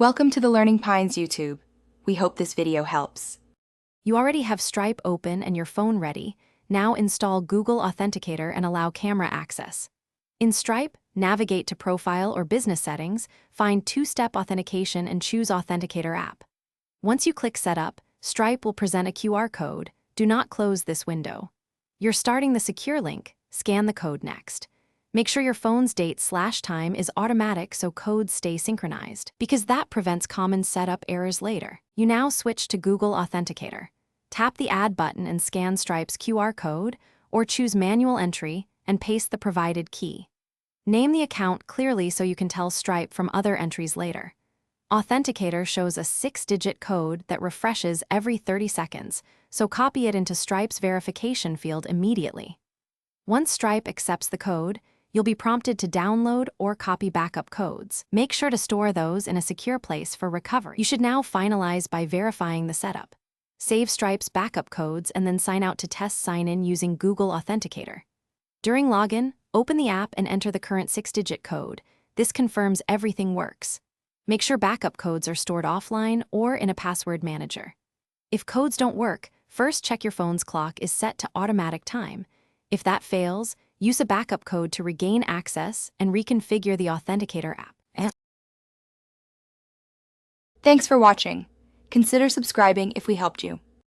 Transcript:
Welcome to the Learning Pines YouTube. We hope this video helps. You already have Stripe open and your phone ready. Now install Google Authenticator and allow camera access. In Stripe, navigate to Profile or Business Settings, find two-step authentication and choose Authenticator app. Once you click Setup, Stripe will present a QR code. Do not close this window. You're starting the secure link. Scan the code next. Make sure your phone's date/time is automatic so codes stay synchronized, because that prevents common setup errors later. You now switch to Google Authenticator. Tap the Add button and scan Stripe's QR code, or choose Manual Entry and paste the provided key. Name the account clearly so you can tell Stripe from other entries later. Authenticator shows a 6-digit code that refreshes every 30 seconds, so copy it into Stripe's verification field immediately. Once Stripe accepts the code, you'll be prompted to download or copy backup codes. Make sure to store those in a secure place for recovery. You should now finalize by verifying the setup. Save Stripe's backup codes and then sign out to test sign-in using Google Authenticator. During login, open the app and enter the current 6-digit code. This confirms everything works. Make sure backup codes are stored offline or in a password manager. If codes don't work, first check your phone's clock is set to automatic time. If that fails, use a backup code to regain access and reconfigure the Authenticator app. Thanks for watching. Consider subscribing if we helped you.